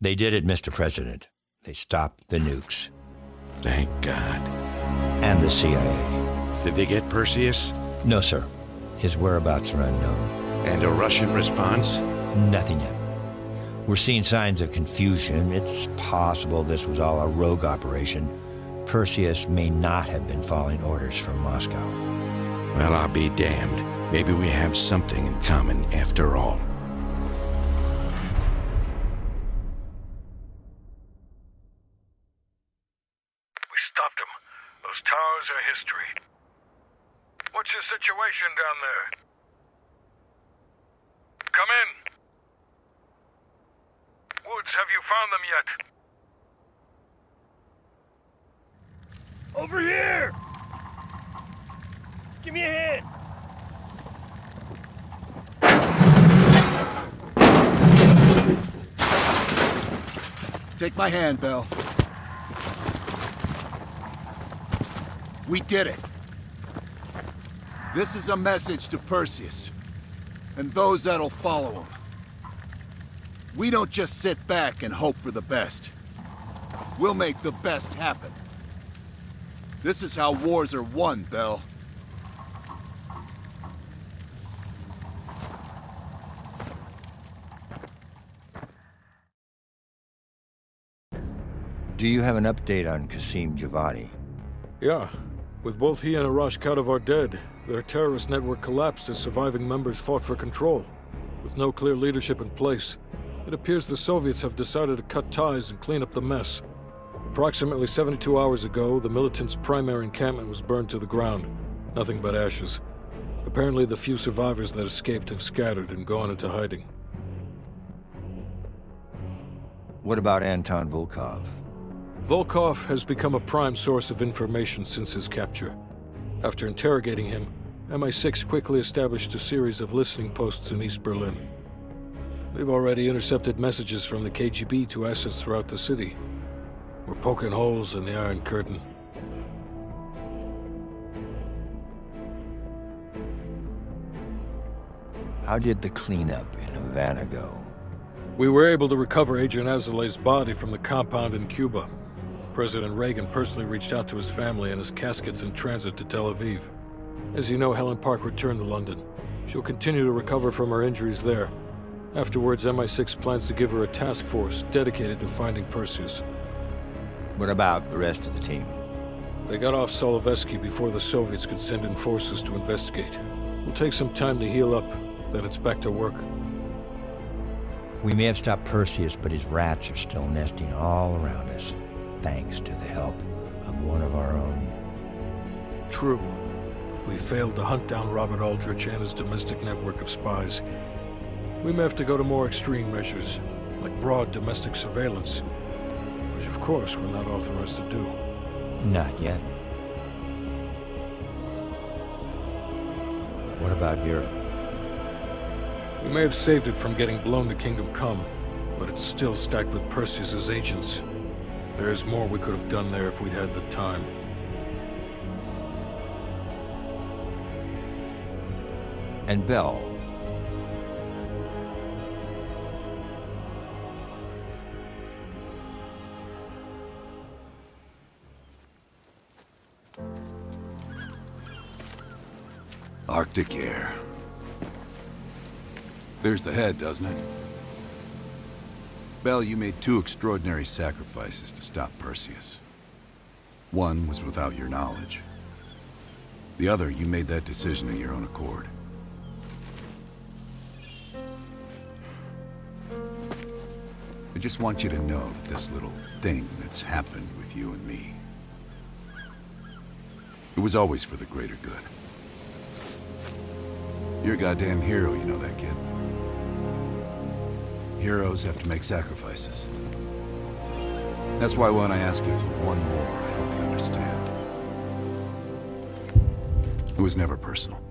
They did it, Mr. President. They stopped the nukes. Thank God. And the CIA. Did they get Perseus? No, sir. His whereabouts are unknown. And a Russian response? Nothing yet. We're seeing signs of confusion. It's possible this was all a rogue operation. Perseus may not have been following orders from Moscow. Well, I'll be damned. Maybe we have something in common after all. We stopped them. Those towers are history. What's your situation down there? Come in. Woods, have you found them yet? Over here! Give me a hand! Take my hand, Bell. We did it. This is a message to Perseus, and those that'll follow him. We don't just sit back and hope for the best. We'll make the best happen. This is how wars are won, Bell. Do you have an update on Qasim Javadi? Yeah. With both he and Arash Kadivar dead, their terrorist network collapsed as surviving members fought for control. With no clear leadership in place, it appears the Soviets have decided to cut ties and clean up the mess. Approximately 72 hours ago, the militants' primary encampment was burned to the ground. Nothing but ashes. Apparently, the few survivors that escaped have scattered and gone into hiding. What about Anton Volkov? Volkov has become a prime source of information since his capture. After interrogating him, MI6 quickly established a series of listening posts in East Berlin. They've already intercepted messages from the KGB to assets throughout the city. We're poking holes in the Iron Curtain. How did the cleanup in Havana go? We were able to recover Adrian Azoulay's body from the compound in Cuba. President Reagan personally reached out to his family, and his casket's in transit to Tel Aviv. As you know, Helen Park returned to London. She'll continue to recover from her injuries there. Afterwards, MI6 plans to give her a task force dedicated to finding Perseus. What about the rest of the team? They got off Solovetsky before the Soviets could send in forces to investigate. It'll take some time to heal up, then it's back to work. We may have stopped Perseus, but his rats are still nesting all around us, thanks to the help of one of our own. True. We failed to hunt down Robert Aldrich and his domestic network of spies. We may have to go to more extreme measures, like broad domestic surveillance, which of course we're not authorized to do. Not yet. What about Europe? We may have saved it from getting blown to Kingdom Come, but it's still stacked with Perseus's agents. There's more we could have done there if we'd had the time. And Bell. Arctic air. Clears the head, doesn't it? Bell, you made two extraordinary sacrifices to stop Perseus. One was without your knowledge. The other, you made that decision of your own accord. I just want you to know that this little thing that's happened with you and me, it was always for the greater good. You're a goddamn hero, you know that, kid. Heroes have to make sacrifices. That's why when I ask you for one more, I hope you understand. It was never personal.